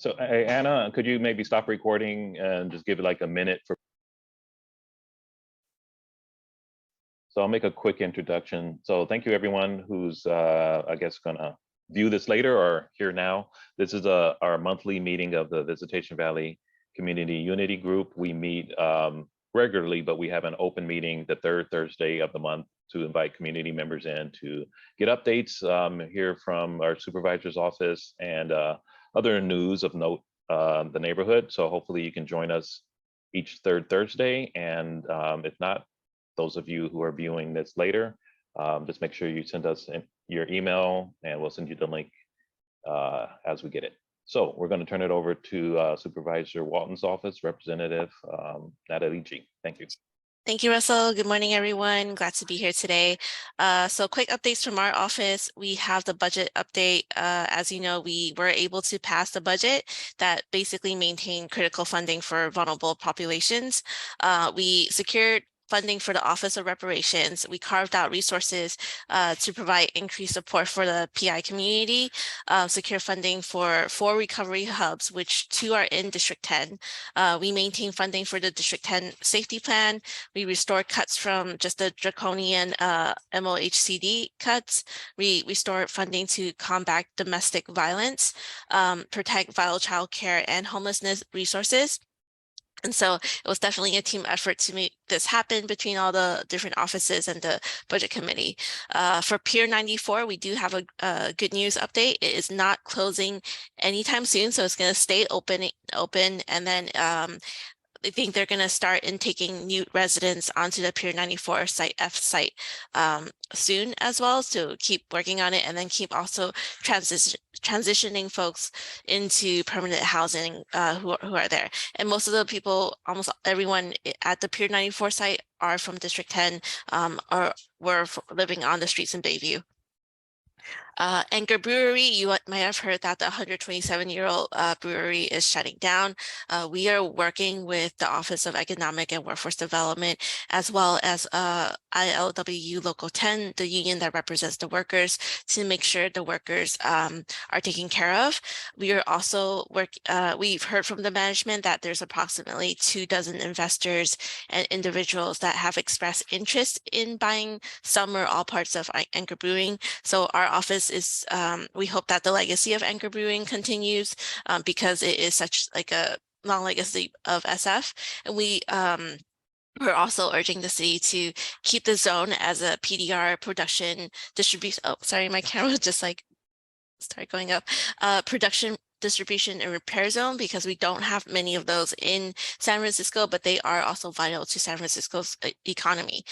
So hey, Anna, could you maybe stop recording and just give it like a minute for. So I'll make a quick introduction. So thank you everyone who's I guess gonna view this later or here now. This is our monthly meeting of the Visitation Valley Community Unity Group. We meet regularly, but we have an open meeting the third Thursday of the month to invite community members in to get updates, hear from our supervisor's office and other news of note the neighborhood. So hopefully you can join us each third Thursday. And if not, those of you who are viewing this later, just make sure you send us your email and we'll send you the link as we get it. So we're going to turn it over to Supervisor Walton's office, Representative Natalie G. Thank you. Thank you, Russell. Good morning, everyone. Glad to be here today. So quick updates from our office. We have the budget update. As you know, we were able to pass the budget that basically maintained critical funding for vulnerable populations. We secured funding for the Office of Reparations. We carved out resources to provide increased support for the PI community, secure funding for 4 recovery hubs, which 2 are in District 10. We maintain funding for the District 10 safety plan. We restored cuts from just the draconian MOHCD cuts. We restored funding to combat domestic violence, protect vital child care and homelessness resources. And so it was definitely a team effort to make this happen between all the different offices and the budget committee. For Pier 94, we do have a good news update. It is not closing anytime soon, so it's going to stay open, and then I think they're going to start taking new residents onto the Pier 94 Site F site soon as well. So keep working on it and then keep also transitioning folks into permanent housing who are there. And most of the people, almost everyone at the Pier 94 site are from District 10 or were living on the streets in Bayview. Anchor Brewery, you might have heard that the 127-year-old brewery is shutting down. We are working with the Office of Economic and Workforce Development, as well as ILWU Local 10, the union that represents the workers, to make sure the workers are taken care of. We are also we've heard from the management that there's approximately 24 investors and individuals that have expressed interest in buying some or all parts of Anchor Brewing. So our office is, we hope that the legacy of Anchor Brewing continues because it is such like a long legacy of SF. And we're also urging the city to keep the zone as a PDR production distribution. Oh, sorry, my camera just like started going up. Production, distribution, and repair zone, because we don't have many of those in San Francisco, but they are also vital to San Francisco's economy.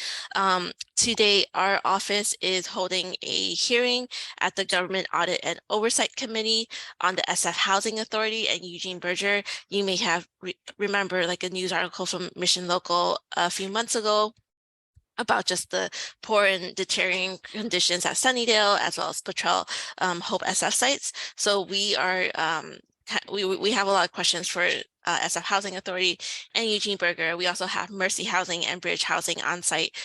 Today, our office is holding a hearing at the Government Audit and Oversight Committee on the SF Housing Authority and Eugene Berger. You may have remember like a news article from Mission Local a few months ago about just the poor and deteriorating conditions at Sunnydale, as well as Petrel Hope SF sites. So we are, we have a lot of questions for SF Housing Authority and Eugene Berger. We also have Mercy Housing and Bridge Housing on site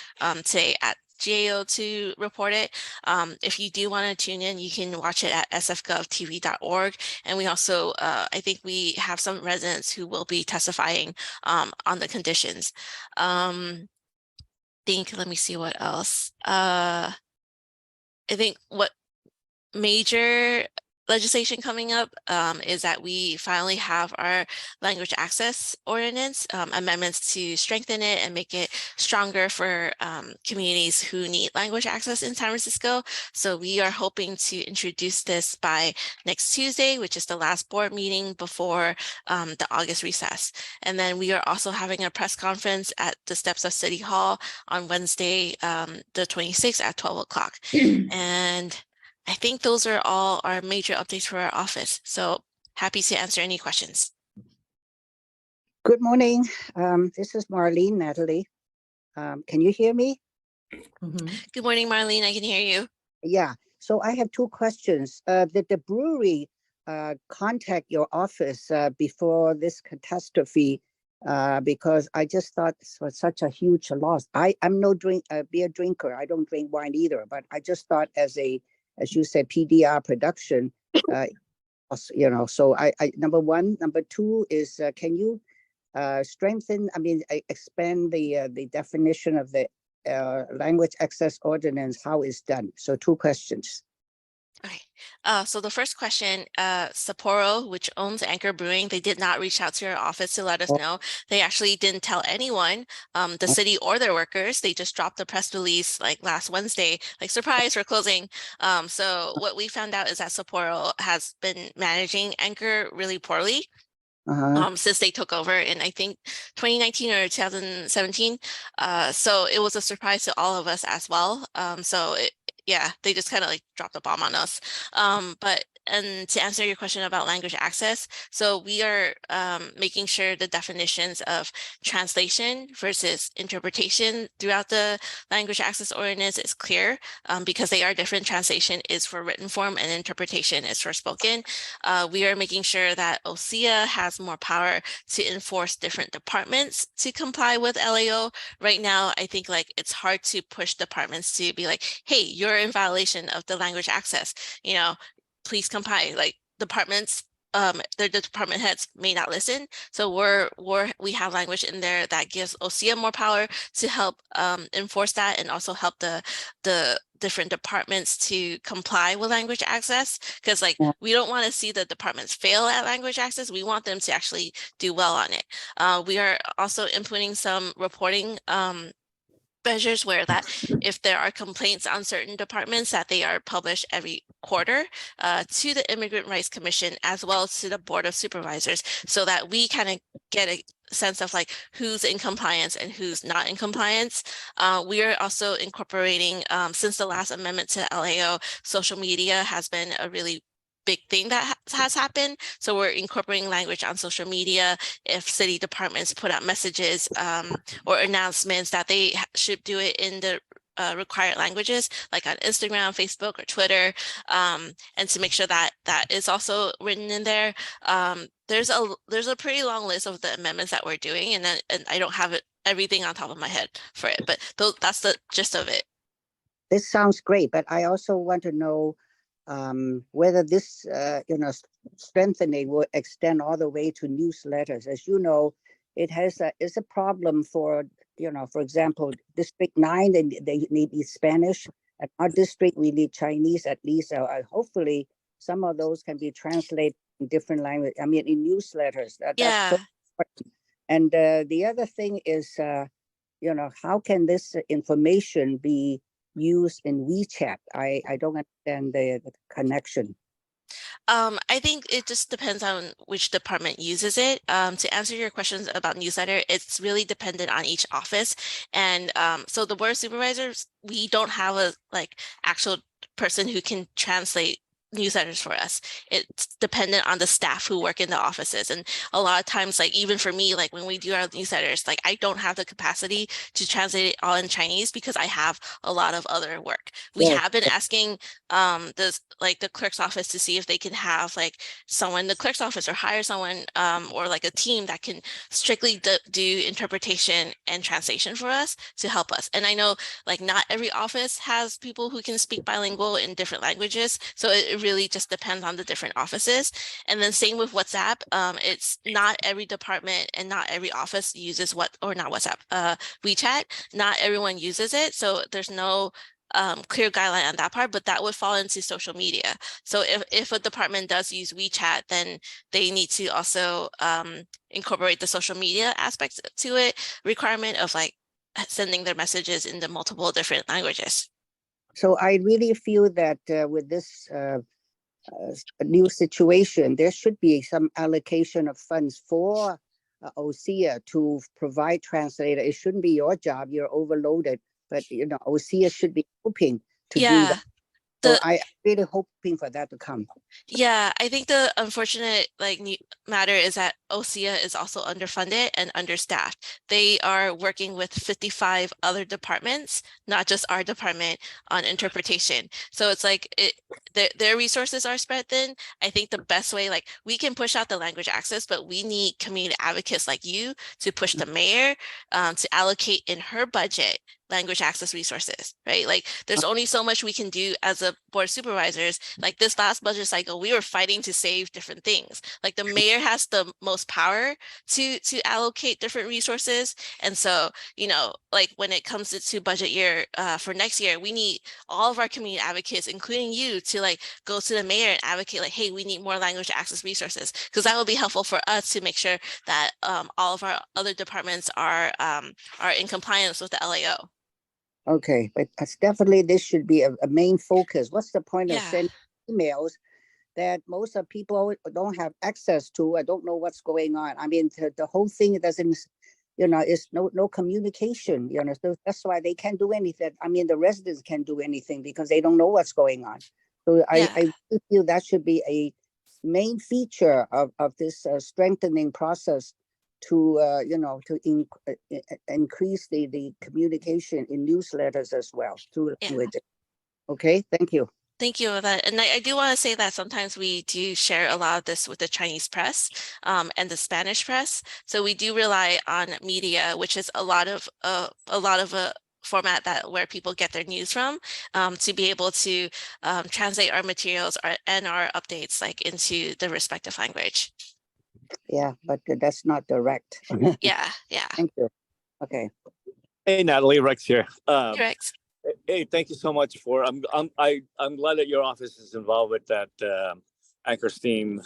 today at GAO to report it. If you do want to tune in, you can watch it at sfgovtv.org. And we also, I think we have some residents who will be testifying on the conditions. Let me see what else. I think what major legislation coming up is that we finally have our language access ordinance amendments to strengthen it and make it stronger for communities who need language access in San Francisco. So we are hoping to introduce this by next Tuesday, which is the last board meeting before the August recess. And then we are also having a press conference at the steps of City Hall on Wednesday, the 26th at 12 o'clock. And I think those are all our major updates for our office. So happy to answer any questions. Good morning. This is Marlene, Natalie. Can you hear me? Good morning, Marlene. I can hear you. Yeah. So I have 2 questions. Did the brewery contact your office before this catastrophe? Because I just thought this was such a huge loss. I'm no beer drinker. I don't drink wine either. But I just thought as you said, PDR production, you know, so number one. Number two is, can you strengthen, expand the definition of the language access ordinance, how it's done? So two questions. Okay, so the first question, Sapporo, which owns Anchor Brewing, they did not reach out to our office to let us Oh. know. They actually didn't tell anyone, the city or their workers. They just dropped the press release like last Wednesday, like surprise, we're closing. So what we found out is that Sapporo has been managing Anchor really poorly. Since they took over in, I think, 2019 or 2017. So it was a surprise to all of us as well. Yeah, they just kind of like dropped the bomb on us. And to answer your question about language access, so we are making sure the definitions of translation versus interpretation throughout the language access ordinance is clear, because they are different. Translation is for written form and interpretation is for spoken. We are making sure that OSEA has more power to enforce different departments to comply with LAO. Right now, I think like it's hard to push departments to be like, hey, you're in violation of the language access, you know, please comply. Like departments, the department heads may not listen. So we have language in there that gives OSEA more power to help enforce that, and also help the different departments to comply with language access. Because like we don't want to see the departments fail at language access. We want them to actually do well on it. We are also implementing some reporting measures where that if there are complaints on certain departments, that they are published every quarter to the Immigrant Rights Commission as well as to the Board of Supervisors, so that we kind of get a sense of like who's in compliance and who's not in compliance. We are also incorporating, since the last amendment to LAO, social media has been a really big thing that has happened. So we're incorporating language on social media. If city departments put out messages or announcements, that they should do it in the required languages, like on Instagram, Facebook, or Twitter, and to make sure that that is also written in there. There's a pretty long list of the amendments that we're doing, and I don't have everything on top of my head for it, but that's the gist of it. This sounds great, but I also want to know whether this, strengthening will extend all the way to newsletters. As you know, it's a problem for, for example, District 9, they need Spanish. At our district, we need Chinese at least. Hopefully, some of those can be translated in different language. I mean, in newsletters. That's so important. And the other thing is, how can this information be used in WeChat? I don't understand the connection. I think it just depends on which department uses it. To answer your questions about newsletter, it's really dependent on each office. And so the Board of Supervisors, we don't have a like actual person who can translate newsletters for us. It's dependent on the staff who work in the offices. And a lot of times, like even for me, like when we do our newsletters, like I don't have the capacity to translate it all in Chinese because I have a lot of other work. We have been asking the clerk's office to see if they can have like someone in the clerk's office or hire someone or like a team that can strictly do interpretation and translation for us to help us. And I know like not every office has people who can speak bilingual in different languages. So it really just depends on the different offices. And then same with WhatsApp. It's not every department and not every office uses WeChat. Not everyone uses it. So there's no clear guideline on that part, but that would fall into social media. So if a department does use WeChat, then they need to also incorporate the social media aspects to it, requirement of like sending their messages in the multiple different languages. So I really feel that with this new situation, there should be some allocation of funds for OSEA to provide translator. It shouldn't be your job. You're overloaded, but OSEA should be hoping to do that. So I really hoping for that to come. Yeah, I think the unfortunate matter is that OSEA is also underfunded and understaffed. They are working with 55 other departments, not just our department, on interpretation. So it's like their resources are spread thin. I think the best way, like we can push out the language access, but we need community advocates like you to push the mayor to allocate in her budget language access resources, right? Like there's only so much we can do as a board of supervisors like this last budget cycle, we were fighting to save different things. Like the mayor has the most power to allocate different resources. And so, you know, like when it comes to budget year for next year, we need all of our community advocates, including you, to like go to the mayor and advocate like, hey, we need more language access resources, because that will be helpful for us to make sure that all of our other departments are in compliance with the LAO. Okay, but that's definitely, this should be a main focus. What's the point of Yeah. sending emails that most of people don't have access to? I don't know what's going on. I mean, the whole thing doesn't, you know, is no communication, you know, so that's why they can't do anything. I mean, the residents can't do anything because they don't know what's going on. So Yeah. I really feel that should be a main feature of this strengthening process to, you know, to increase the communication in newsletters as well through Yeah. language. Okay, thank you. Thank you for that. And I do want to say that sometimes we do share a lot of this with the Chinese press and the Spanish press. So we do rely on media, which is a lot of a format that where people get their news from, to be able to translate our materials and our updates like into the respective language. Yeah, but that's not direct. Yeah, yeah. Thank you. Okay. Hey, Natalie, Rex here. Correct. Hey, thank you so much for. I'm glad that your office is involved with that Anchor Steam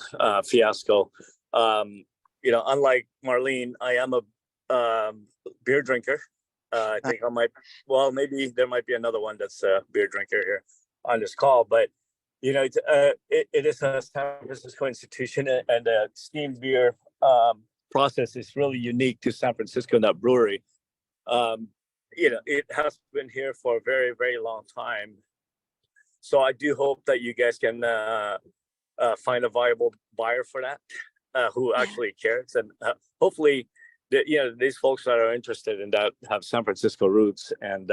fiasco. You know, unlike Marlene, I am a beer drinker. I think I might. Well, maybe there might be another one that's a beer drinker here on this call, but you know, it is a San Francisco institution, and the steam beer process is really unique to San Francisco, that brewery. You know, it has been here for a very, very long time. So I do hope that you guys can find a viable buyer for that, who actually cares, and hopefully, you know, these folks that are interested in that have San Francisco roots, and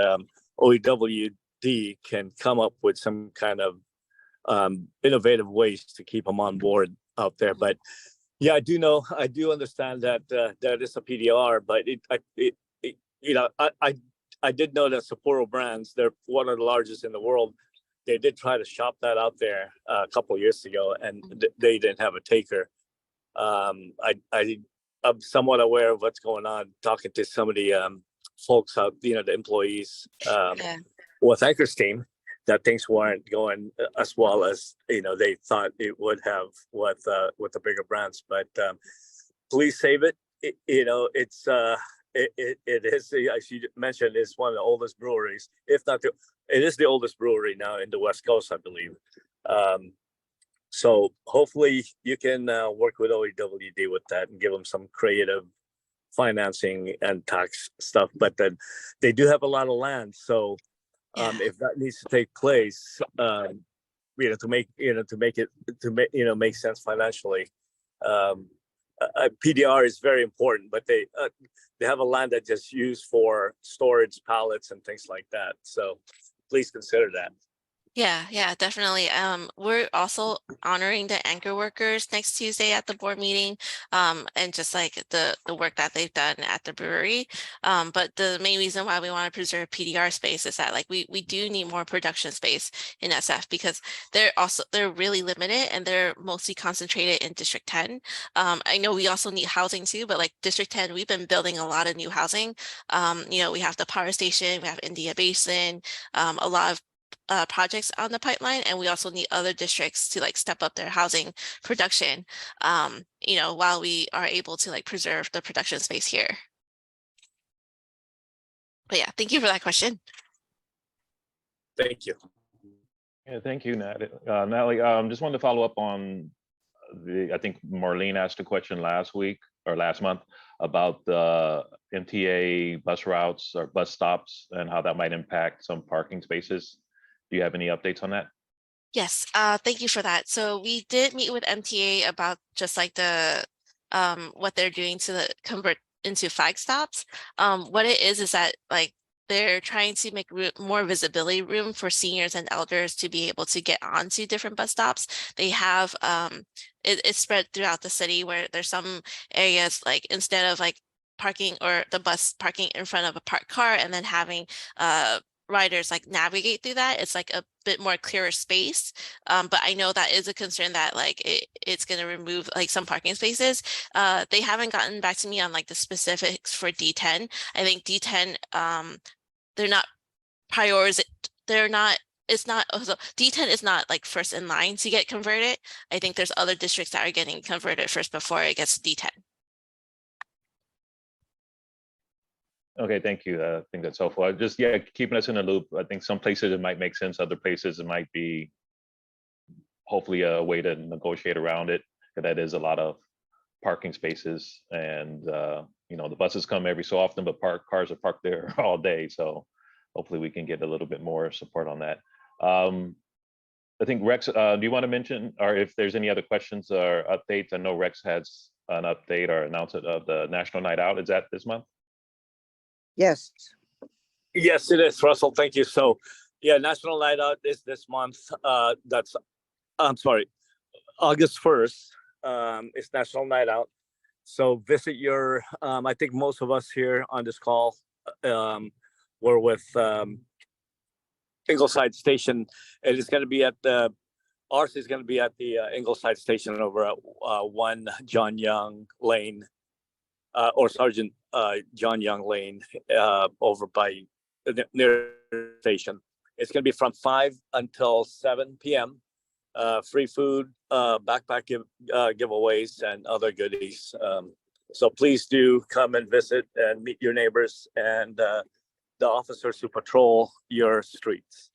OEWD can come up with some kind of innovative ways to keep them on board out there. But yeah, I do understand that that is a PDR, but you know, I did know that Sapporo Brands, they're one of the largest in the world. They did try to shop that out there a couple of years ago, and they didn't have a taker. I'm somewhat aware of what's going on, talking to some of the folks out, you know, the employees with Anchor Steam, that things weren't going as well as, you know, they thought it would have with the bigger brands. But please save it. You know, it's it is, as you mentioned, it's one of the oldest breweries, if not it is the oldest brewery now in the West Coast, I believe. So hopefully you can work with OEWD with that and give them some creative financing and tax stuff. But then they do have a lot of land, so if that needs to take place, you know, to make it make sense financially. PDR is very important, but they have a land that just used for storage, pallets, and things like that. So please consider that. Yeah, definitely. We're also honoring the anchor workers next Tuesday at the board meeting, and just like the work that they've done at the brewery. But the main reason why we want to preserve PDR space is that like we do need more production space in SF, because they're really limited and they're mostly concentrated in District 10. I know we also need housing too, but like District 10, we've been building a lot of new housing. You know, we have the power station, we have India Basin, a lot of projects on the pipeline, and we also need other districts to like step up their housing production, you know, while we are able to like preserve the production space here. But yeah, thank you for that question. Thank you. Yeah, thank you, Natalie. Just wanted to follow up on I think Marlene asked a question last week or last month about the MTA bus routes or bus stops and how that might impact some parking spaces. Do you have any updates on that? Yes, thank you for that. So we did meet with MTA about just like the what they're doing to convert into flag stops. What it is that like they're trying to make more visibility room for seniors and elders to be able to get onto different bus stops. They have it's spread throughout the city, where there's some areas like instead of like parking or the bus parking in front of a parked car and then having riders like navigate through that. It's like a bit more clearer space. But I know that is a concern that like it's going to remove like some parking spaces. They haven't gotten back to me on like the specifics for D10. I think D10, they're not priorities. They're not, it's not, so D10 is not like first in line to get converted. I think there's other districts that are getting converted first before it gets to D10. Okay, thank you. I think that's helpful. Just, yeah, keeping us in the loop. I think some places it might make sense, other places it might be hopefully a way to negotiate around it. 'Cause that is a lot of parking spaces, and you know, the buses come every so often, but cars are parked there all day. So hopefully we can get a little bit more support on that. I think Rex, do you want to mention, or if there's any other questions or updates? I know Rex has an update or announcement of the National Night Out. Is that this month? Yes. Yes, it is, Russell. Thank you. So, yeah, National Night Out is this month. I'm sorry, August 1st. It's National Night Out. So visit your. I think most of us here on this call were with Ingleside Station. It is going to be at the. Ours is going to be at the Ingleside Station over at 1 John Young Lane, or Sergeant John Young Lane, over by near the station. It's going to be from 5 until 7 p.m. Free food, backpack giveaways, and other goodies. So please do come and visit and meet your neighbors and the officers who patrol your streets.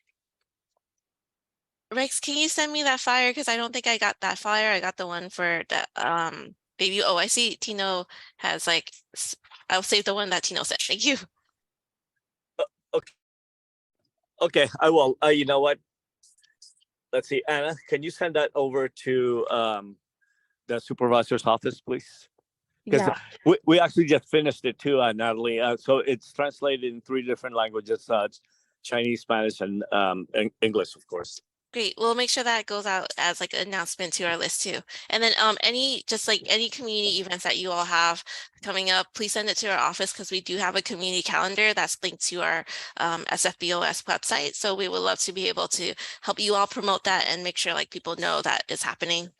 Rex, can you send me that flyer? Because I don't think I got that flyer. I got the one for the baby. Oh, I see Tino has like, I'll save the one that Tino sent. Thank you. Okay, I will. You know what? Let's see, Anna, can you send that over to the supervisor's office, please? Because we actually just finished it too, Natalie. So it's translated in 3 different languages: Chinese, Spanish, and English, of course. Great. We'll make sure that goes out as like an announcement to our list too. And then any community events that you all have coming up, please send it to our office, because we do have a community calendar that's linked to our SFBOS website. So we would love to be able to help you all promote that and make sure like people know that it's happening.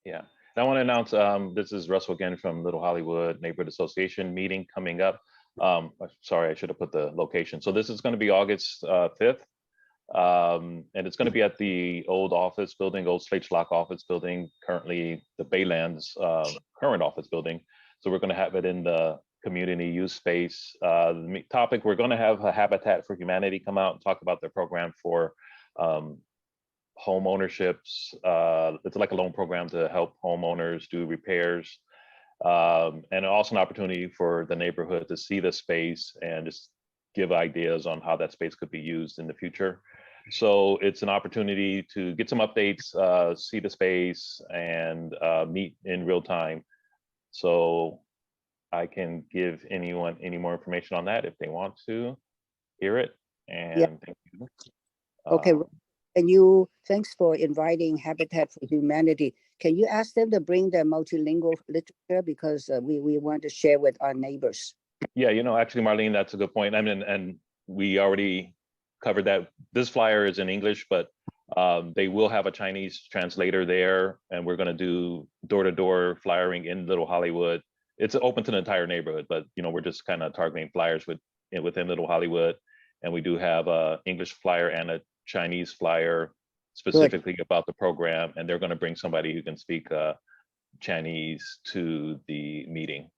Yeah. I want to announce, this is Russell again from Little Hollywood Neighborhood Association meeting coming up. Sorry, I should have put the location. So this is going to be August 5th. And it's going to be at the old office building, old Slate's Lock office building, currently the Baylands current office building. So we're going to have it in the community use space. The topic, we're going to have a Habitat for Humanity come out and talk about their program for home ownerships. It's like a loan program to help homeowners do repairs. And also an opportunity for the neighborhood to see the space and just give ideas on how that space could be used in the future. So it's an opportunity to get some updates, see the space, and meet in real time. So I can give anyone any more information on that if they want to hear it. And thank you. Okay. And thanks for inviting Habitat for Humanity. Can you ask them to bring their multilingual literature, because we want to share with our neighbors? Yeah, you know, actually, Marlene, that's a good point. I mean, and we already covered that. This flyer is in English, but they will have a Chinese translator there, and we're going to do door-to-door flyering in Little Hollywood. It's open to the entire neighborhood, but you know, we're just kind of targeting flyers within Little Hollywood, and we do have a English flyer and a Chinese flyer specifically about the program, and they're going to bring somebody who can speak Chinese to the meeting.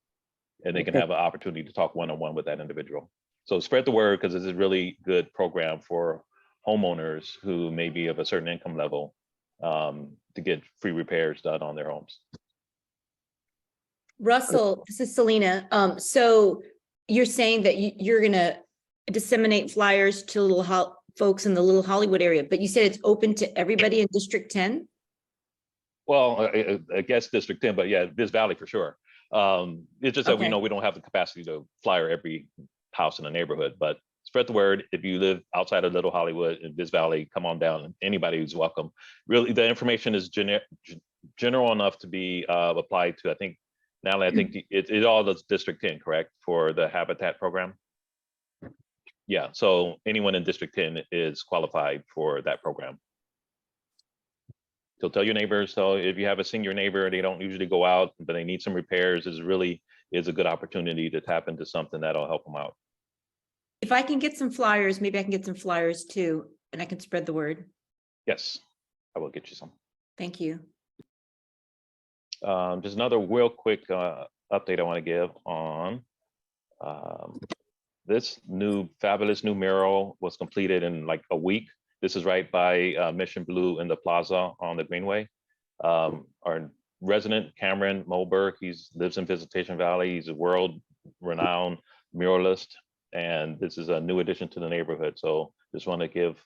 And they can have an opportunity to talk one-on-one with that individual. So spread the word, because this is a really good program for homeowners who may be of a certain income level to get free repairs done on their homes. Russell, this is Selena. So you're saying that you're going to disseminate flyers to folks in the Little Hollywood area, but you said it's open to everybody in District 10? Well, I guess District 10, but yeah, Viz Valley for sure. It's just that we know we don't have the capacity to flyer every house in the neighborhood, but spread the word. If you live outside of Little Hollywood in Viz Valley, come on down. Anybody who's welcome. Really, the information is general enough to be applied to. I think, Natalie, I think it all does District 10, correct, for the Habitat program? Yeah, so anyone in District 10 is qualified for that program. So tell your neighbors, so if you have a senior neighbor, they don't usually go out, but they need some repairs, is a good opportunity to tap into something that'll help them out. If I can get some flyers, maybe I can get some flyers too, and I can spread the word. Yes, I will get you some. Thank you. Just another real quick update I want to give on this fabulous new mural was completed in like a week. This is right by Mission Blue in the plaza on the Greenway. Our resident Cameron Moberg, he lives in Visitation Valley. He's a world-renowned muralist, and this is a new addition to the neighborhood. So just want to give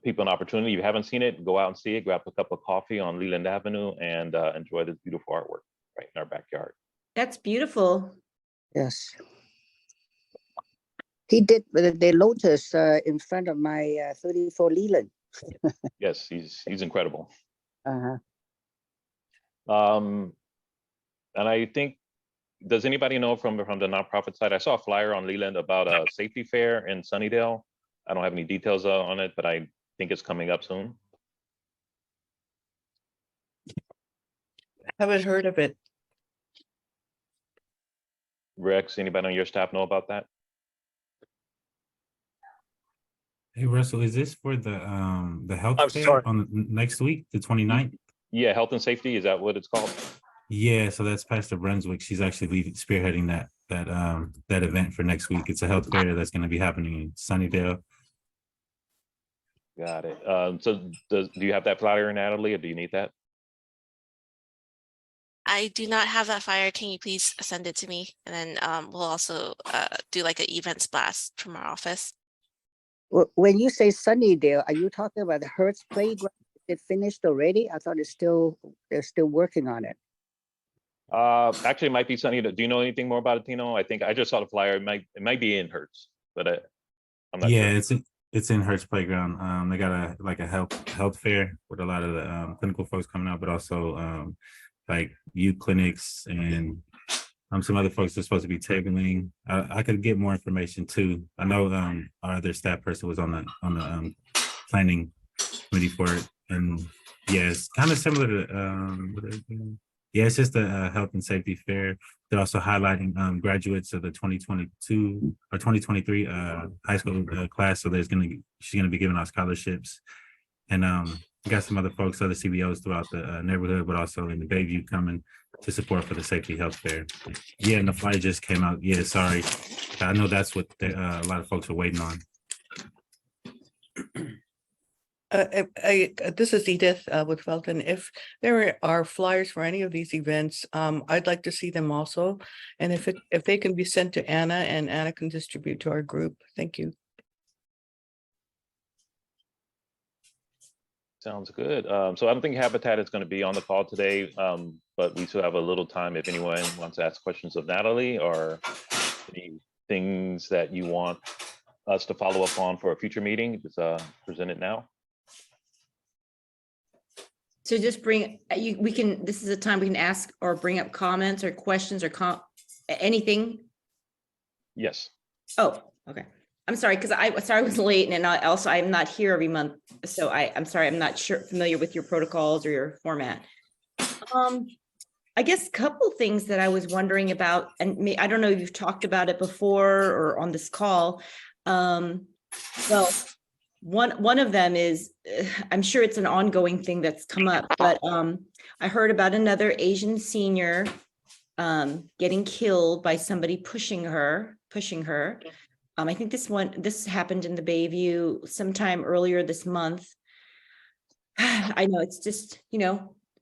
people an opportunity. If you haven't seen it, go out and see it. Grab a cup of coffee on Leland Avenue and enjoy this beautiful artwork right in our backyard. That's beautiful. Yes. He did the lotus in front of my 34 Leland. Yes, he's incredible. Uh-huh. And I think, does anybody know from the nonprofit side? I saw a flyer on Leland about a safety fair in Sunnydale. I don't have any details on it, but I think it's coming up soon. Haven't heard of it. Rex, anybody on your staff know about that? Hey Russell, is this for the health I'm fair sorry. on next week, the 29th? Yeah, health and safety, is that what it's called? Yeah, so that's Pastor Brunswick. She's actually spearheading that event for next week. It's a health fair that's going to be happening in Sunnydale. Got it. So do you have that flyer, Natalie, or do you need that? I do not have that flyer. Can you please send it to me? And then we'll also do like an events blast from our office. When you say Sunnydale, are you talking about the Hertz Playground? Is it finished already? I thought they're still working on it. Actually, it might be Sunny. Do you know anything more about it, Tino? I think I just saw the flyer. It might be in Hertz, but I'm not Yeah, sure. it's in Hertz Playground. They got a health fair with a lot of the clinical folks coming out, but also like youth clinics and some other folks are supposed to be tabling. I could get more information too. I know our other staff person was on the planning committee for it, and yeah, it's kind of similar to yeah, it's just a health and safety fair. They're also highlighting graduates of the 2022 or 2023 high school class. So she's gonna be giving out scholarships, and we got some other folks, other CBOs throughout the neighborhood, but also in the Bayview coming to support for the safety health fair. Yeah, and the flyer just came out. Yeah, sorry, I know that's what a lot of folks are waiting on. This is Edith with Felton. If there are flyers for any of these events, I'd like to see them also. And if they can be sent to Anna and Anna can distribute to our group. Thank you. Sounds good. So I don't think Habitat is going to be on the call today, but we still have a little time if anyone wants to ask questions of Natalie or any things that you want us to follow up on for a future meeting. Just present it now. So just this is a time we can ask or bring up comments or questions or anything. Yes. Oh, okay. I'm sorry, because I was late, and I'm not here every month. So I'm sorry, I'm not familiar with your protocols or your format. I guess a couple things that I was wondering about, and I don't know if you've talked about it before or on this call. Well, one of them is, I'm sure it's an ongoing thing that's come up, but I heard about another Asian senior getting killed by somebody pushing her. I think this happened in the Bayview sometime earlier this month. I know it's just,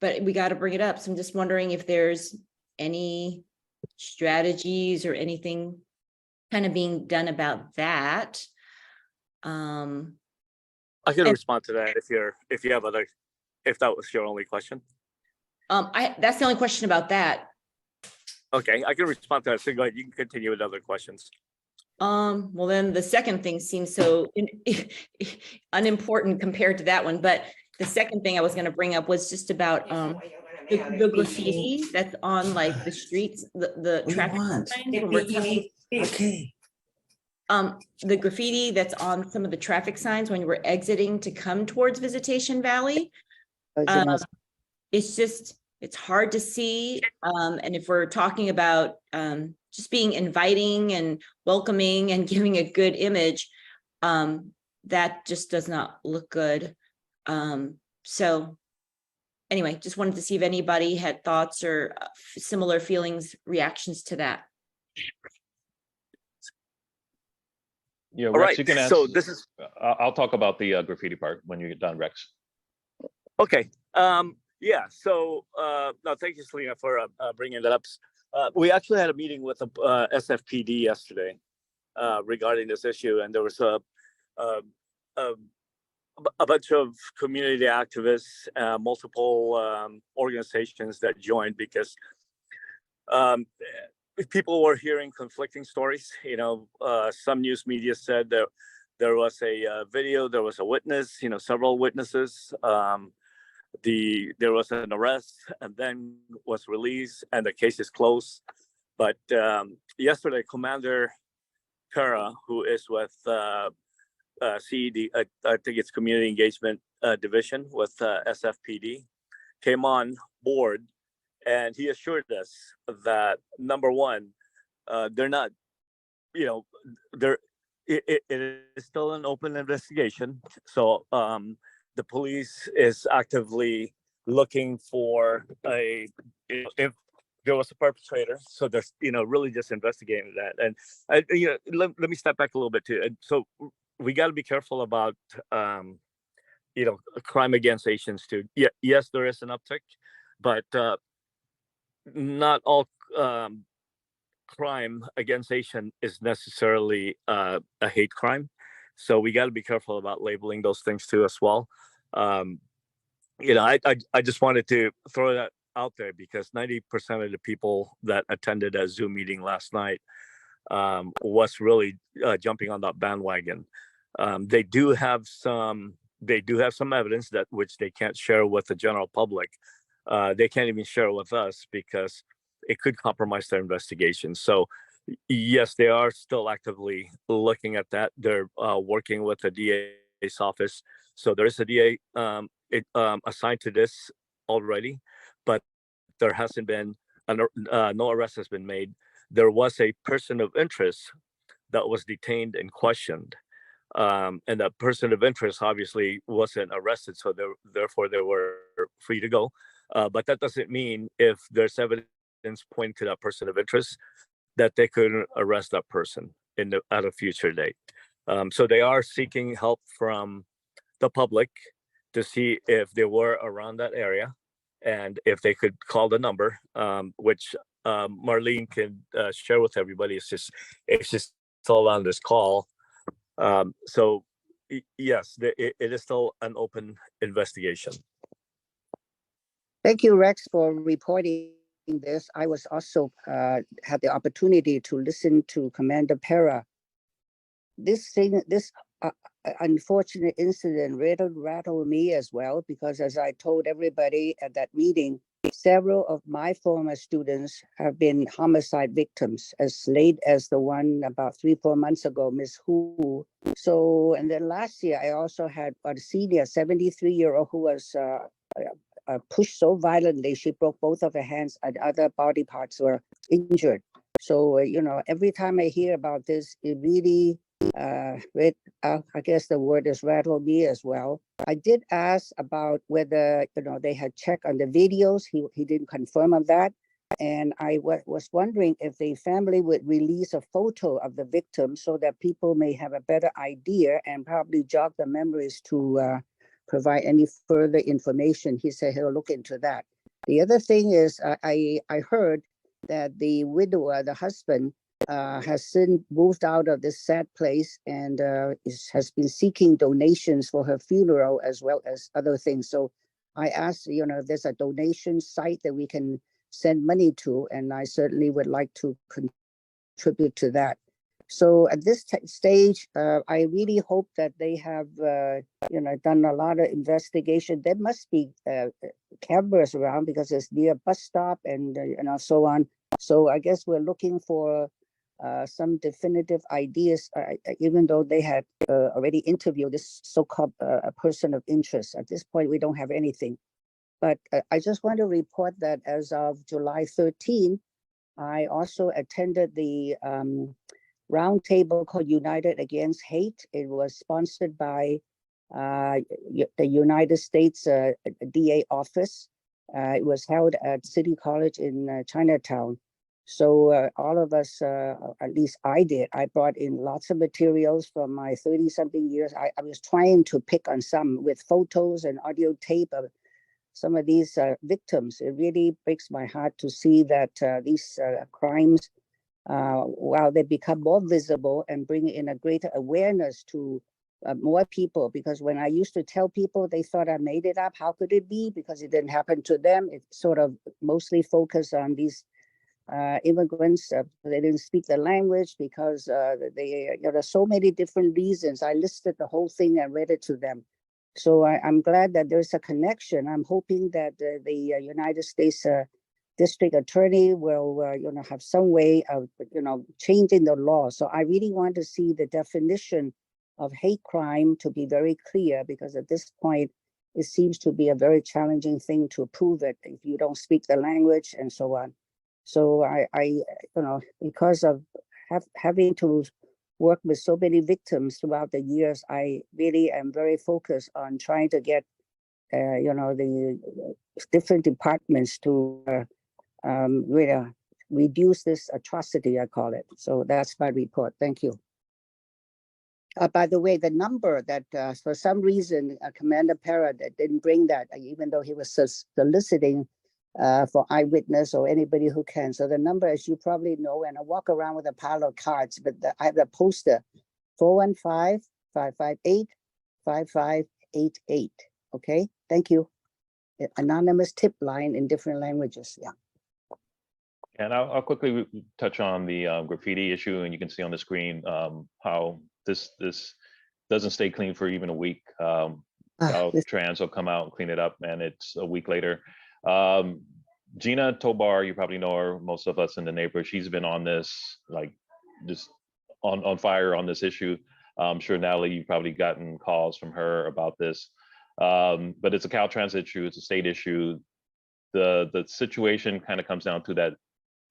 but we got to bring it up. So I'm just wondering if there's any strategies or anything kind of being done about that. I can respond to that if that was your only question. That's the only question about that. Okay, I can respond to that. So go ahead, you can continue with other questions. Well, then the second thing seems so unimportant compared to that one. But the second thing I was going to bring up was just about the graffiti that's on like the streets, the traffic signs when we're coming. Okay. the graffiti that's on some of the traffic signs when we're exiting to come towards Visitation Valley. It's just, it's hard to see. And if we're talking about just being inviting and welcoming and giving a good image, that just does not look good. So anyway, just wanted to see if anybody had thoughts or similar feelings, reactions to that. Yeah, All Rex, right, you can ask. so this is I'll talk about the graffiti part when you get done, Rex. okay. Yeah. So no, thank you, Selena, for bringing that up. We actually had a meeting with the SFPD yesterday regarding this issue, and there was a bunch of community activists, multiple organizations that joined because people were hearing conflicting stories. You know, some news media said that there was a video, there was a witness, you know, several witnesses. There was an arrest and then was released and the case is closed. But yesterday, Commander Pera, who is with CED, I think it's Community Engagement Division with SFPD, came on board and he assured us that number one, they're not, you know, it is still an open investigation. So the police is actively looking for if there was a perpetrator. So they're, you know, really just investigating that. And you know, let me step back a little bit too. And so we got to be careful about you know, crime against Asians too. Yeah, yes, there is an uptick, but not all crime against Asian is necessarily a hate crime. So we got to be careful about labeling those things too as well. You know, I just wanted to throw that out there because 90% of the people that attended a Zoom meeting last night was really jumping on that bandwagon. They do have some evidence that which they can't share with the general public. They can't even share with us because it could compromise their investigation. So yes, they are still actively looking at that. They're working with the DA's office. So there is a DA assigned to this already, but there hasn't been, no arrest has been made. There was a person of interest that was detained and questioned. And that person of interest obviously wasn't arrested, so therefore they were free to go. But that doesn't mean if there's evidence pointing to that person of interest that they couldn't arrest that person at a future date. So they are seeking help from the public to see if they were around that area and if they could call the number, which Marlene can share with everybody. It's just all on this call. So yes, it is still an open investigation. Thank you, Rex, for reporting this. I was also had the opportunity to listen to Commander Pera. This unfortunate incident rattled me as well, because as I told everybody at that meeting, several of my former students have been homicide victims, as late as the one about 3-4 months ago, Miss Hu. So, and then last year, I also had a senior 73-year-old who was pushed so violently, she broke both of her hands and other body parts were injured. So, you know, every time I hear about this, it really, I guess the word is rattled me as well. I did ask about whether, you know, they had checked on the videos. He didn't confirm on that. And I was wondering if the family would release a photo of the victim so that people may have a better idea and probably jog the memories to provide any further information. He said he'll look into that. The other thing is I heard that the widower, the husband, has since moved out of this sad place and has been seeking donations for her funeral as well as other things. So I asked, you know, if there's a donation site that we can send money to, and I certainly would like to contribute to that. So at this stage, I really hope that they have, you know, done a lot of investigation. There must be cameras around because it's near a bus stop and you know, so on. So I guess we're looking for some definitive ideas, even though they had already interviewed this so-called a person of interest. At this point, we don't have anything. But I just want to report that as of July 13, I also attended the roundtable called United Against Hate. It was sponsored by the United States DA office. It was held at City College in Chinatown. So all of us, at least I did, I brought in lots of materials from my 30-something years. I was trying to pick on some with photos and audio tape of some of these victims. It really breaks my heart to see that these crimes, while they become more visible and bring in a greater awareness to more people, because when I used to tell people, they thought I made it up. How could it be? Because it didn't happen to them. It sort of mostly focused on these immigrants. They didn't speak the language because there are so many different reasons. I listed the whole thing and read it to them. So I'm glad that there's a connection. I'm hoping that the United States District Attorney will, have some way of, changing the law. So I really want to see the definition of hate crime to be very clear, because at this point, it seems to be a very challenging thing to prove it if you don't speak the language and so on. So I because of having to work with so many victims throughout the years, I really am very focused on trying to get, the different departments to really reduce this atrocity, I call it. So that's my report. Thank you. By the way, the number that for some reason, Commander Parra didn't bring that, even though he was soliciting for eyewitness or anybody who can. So the number, as you probably know, and I walk around with a pile of cards, but I have the poster, 415-558-5588. Okay, thank you. Anonymous tip line in different languages, yeah. And I'll quickly touch on the graffiti issue, and you can see on the screen how this doesn't stay clean for even a week. Trans will come out and clean it up, and it's a week later. Gina Tobar, you probably know her, most of us in the neighborhood, she's been on this, like just on fire on this issue. I'm sure Natalie, you've probably gotten calls from her about this. But it's a Caltrans issue, it's a state issue. The situation kind of comes down to that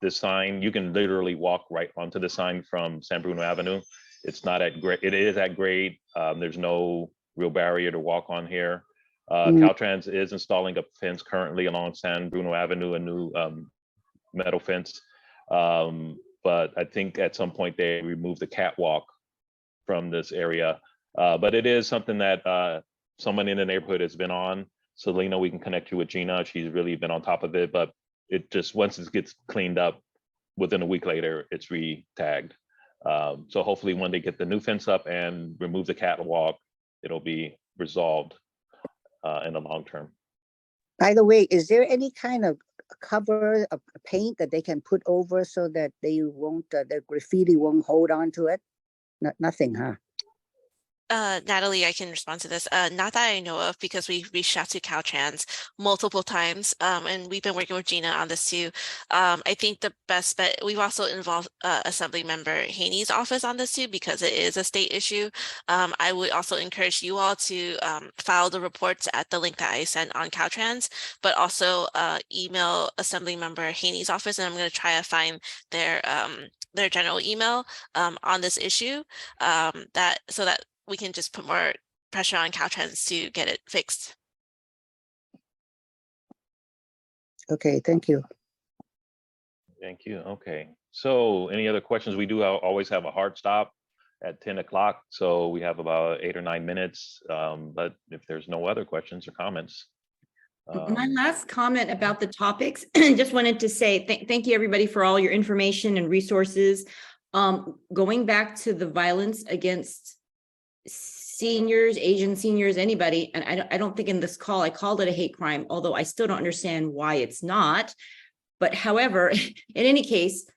this sign, you can literally walk right onto the sign from San Bruno Avenue. It's not at grade, it is at grade. There's no real barrier to walk on here. Caltrans is installing a fence currently along San Bruno Avenue, a new metal fence. But I think at some point they remove the catwalk from this area. But it is something that someone in the neighborhood has been on. Selena, we can connect you with Gina. She's really been on top of it, but it just, once it gets cleaned up, within a week later, it's re-tagged. So hopefully when they get the new fence up and remove the catwalk, it'll be resolved in the long term. By the way, is there any kind of cover of paint that they can put over so that they won't, the graffiti won't hold on to it? Nothing, huh? Natalie, I can respond to this. Not that I know of, because we've reached out to Caltrans multiple times, and we've been working with Gina on this too. I think the best bet, we've also involved Assembly Member Haney's office on this too, because it is a state issue. I would also encourage you all to file the reports at the link that I sent on Caltrans, but also email Assembly Member Haney's office, and I'm going to try to find their general email on this issue, so that we can just put more pressure on Caltrans to get it fixed. Okay, thank you. Thank you. Okay. So any other questions? We do always have a hard stop at 10 o'clock. So we have about 8 or 9 minutes. But if there's no other questions or comments. My last comment about the topics, just wanted to say thank you everybody for all your information and resources. Going back to the violence against seniors, Asian seniors, anybody, and I don't think in this call I called it a hate crime, although I still don't understand why it's not. But however, in any case,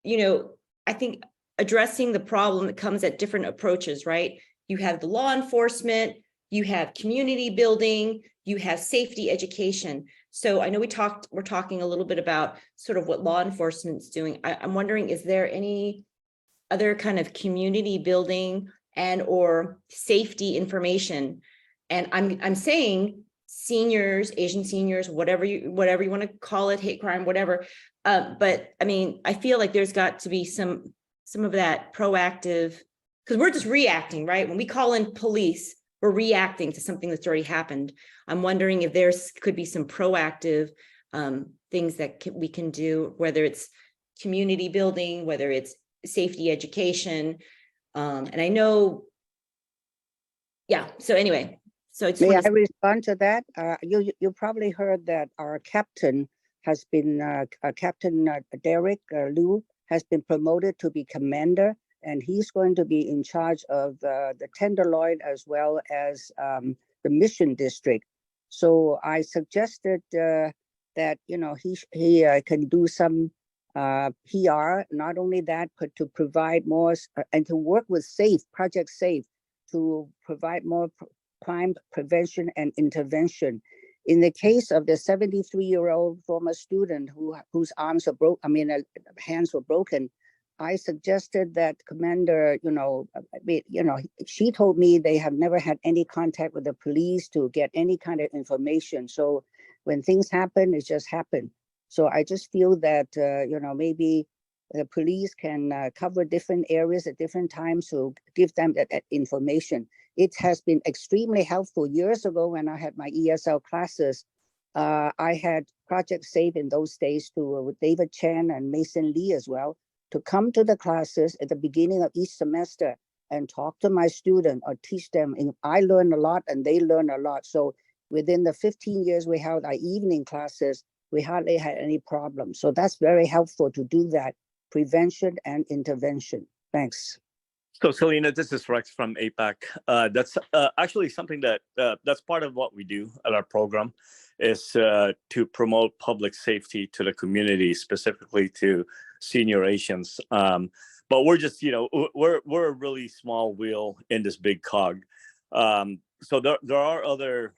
I think addressing the problem that comes at different approaches, right? You have the law enforcement, you have community building, you have safety education. So I know we're talking a little bit about sort of what law enforcement's doing. I'm wondering, is there any other kind of community building and or safety information. And I'm saying seniors, Asian seniors, whatever you want to call it, hate crime, whatever. But I mean, I feel like there's got to be some of that proactive, because we're just reacting, right? When we call in police, we're reacting to something that's already happened. I'm wondering if there's could be some proactive things that we can do, whether it's community building, whether it's safety education. And I know, yeah, so anyway, so I just May want I to, respond to that? You probably heard that our captain has been, Captain Derek Liu has been promoted to be commander, and he's going to be in charge of the Tenderloin as well as the Mission District. So I suggested that, you know, he can do some PR, not only that, but to provide more and to work with SAFE, Project SAFE, to provide more crime prevention and intervention. In the case of the 73-year-old former student whose arms are broken, I mean, hands were broken, I suggested that Commander, she told me they have never had any contact with the police to get any kind of information. So when things happen, it just happened. So I just feel that, maybe the police can cover different areas at different times to give them that information. It has been extremely helpful. Years ago, when I had my ESL classes, I had Project SAFE in those days with David Chan and Mason Lee as well, to come to the classes at the beginning of each semester and talk to my student or teach them. And I learn a lot and they learn a lot. So within the 15 years we held our evening classes, we hardly had any problems. So that's very helpful to do that, prevention and intervention. Thanks. So Selena, this is Rex from APAC. That's actually something that that's part of what we do at our program, is to promote public safety to the community, specifically to senior Asians. But we're just, we're a really small wheel in this big cog. So there are other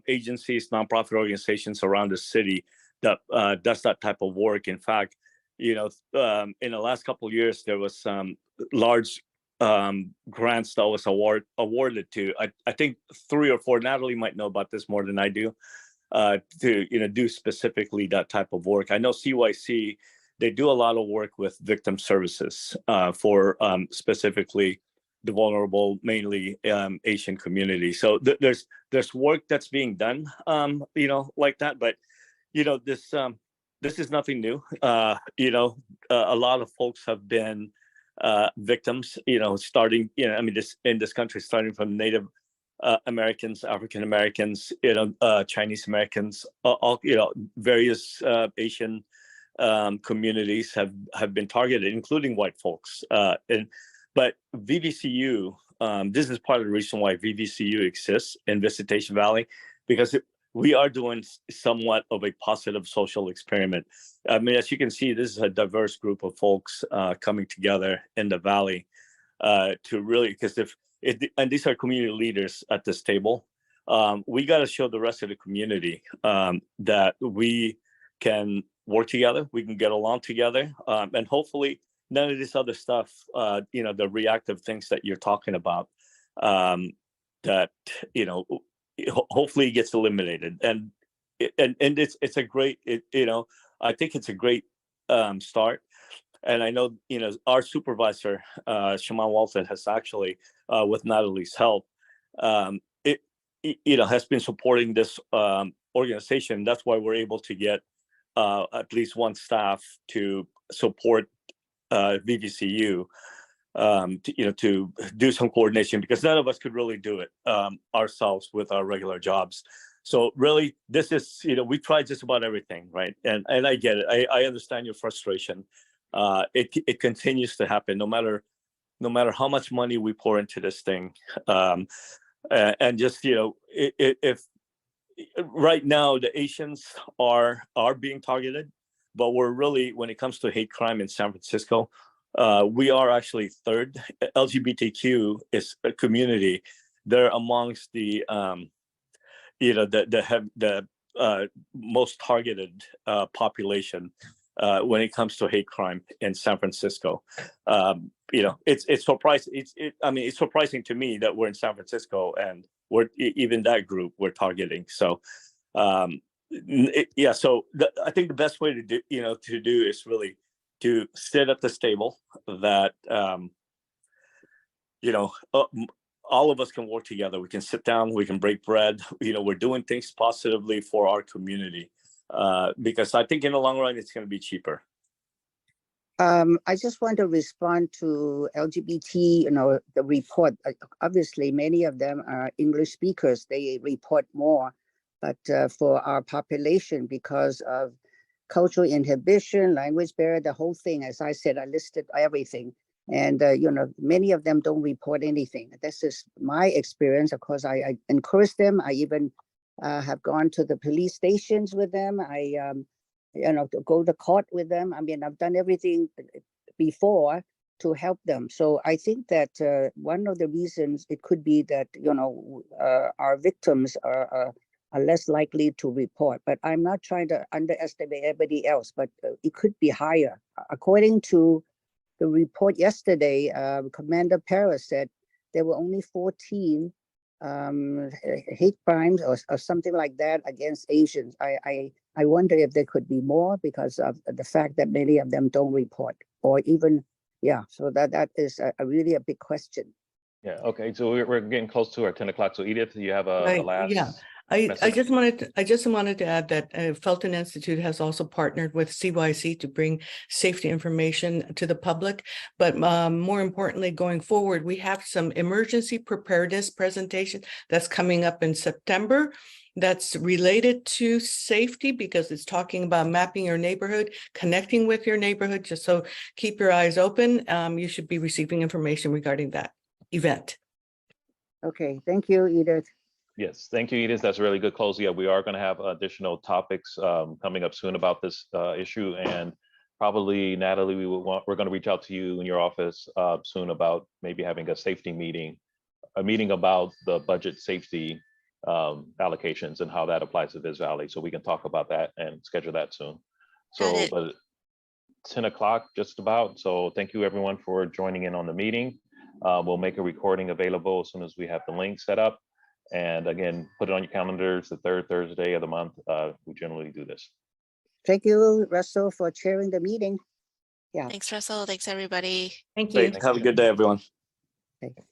agencies, nonprofit organizations around the city that does that type of work. In fact, in the last couple of years, there was some large grants that was awarded to, I think 3 or 4, Natalie might know about this more than I do, to do specifically that type of work. I know CYC, they do a lot of work with victim services for specifically the vulnerable, mainly Asian community. So there's work that's being done, like that. But this is nothing new. A lot of folks have been victims, starting, in this country, starting from Native Americans, African Americans, Chinese Americans, all, various Asian communities have been targeted, including white folks. But VVCU, this is part of the reason why VVCU exists in Visitation Valley, because we are doing somewhat of a positive social experiment. I mean, as you can see, this is a diverse group of folks coming together in the Valley to really, because and these are community leaders at this table. We got to show the rest of the community that we can work together, we can get along together, and hopefully none of this other stuff, the reactive things that you're talking about, that, hopefully gets eliminated. And it's a great, I think it's a great start. And I know, our supervisor, Shaman Walton, has actually, with Natalie's help, has been supporting this organization. That's why we're able to get at least one staff to support VVCU, to do some coordination, because none of us could really do it ourselves with our regular jobs. So really, this is, we tried just about everything, right? And I get it. I understand your frustration. It continues to happen, no matter how much money we pour into this thing. And just, if right now the Asians are being targeted, but we're really, when it comes to hate crime in San Francisco, we are actually third. LGBTQ is a community. They're amongst the most targeted population when it comes to hate crime in San Francisco. It's surprising. It's surprising to me that we're in San Francisco and we're even that group we're targeting. So, I think the best way to do is really to sit at this table that all of us can work together. We can sit down, we can break bread. We're doing things positively for our community because I think in the long run, it's going to be cheaper. I just want to respond to LGBT, the report. Obviously, many of them are English speakers. They report more, but for our population, because of cultural inhibition, language barrier, the whole thing, as I said, I listed everything. And, many of them don't report anything. This is my experience. Of course, I encourage them. I even have gone to the police stations with them. To go to court with them. I mean, I've done everything before to help them. So I think that one of the reasons it could be that, our victims are less likely to report, but I'm not trying to underestimate everybody else, but it could be higher. According to the report yesterday, Commander Paris said there were only 14 hate crimes or something like that against Asians. I wonder if there could be more because of the fact that many of them don't report or even, so that is really a big question. Yeah, okay, so we're getting close to our 10 o'clock. So Edith, do you have a Right, last? yeah. I message? just wanted to add that Felton Institute has also partnered with CYC to bring safety information to the public. But more importantly, going forward, we have some emergency preparedness presentation that's coming up in September. That's related to safety because it's talking about mapping your neighborhood, connecting with your neighborhood. Just so keep your eyes open. You should be receiving information regarding that event. Okay, thank you, Edith. Yes, thank you, Edith. That's a really good close. Yeah, we are going to have additional topics coming up soon about this issue, and probably Natalie, we're going to reach out to you in your office soon about maybe having a safety meeting, a meeting about the budget safety allocations and how that applies to Viz Valley, so we can talk about that and schedule that soon. So, but 10 o'clock just about. So thank you everyone for joining in on the meeting. We'll make a recording available as soon as we have the link set up. And again, put it on your calendars, the third Thursday of the month. We generally do this. Thank you, Russell, for chairing the meeting. Yeah. Thanks, Russell. Thanks, everybody. Thank you. Have a good day, everyone. Okay.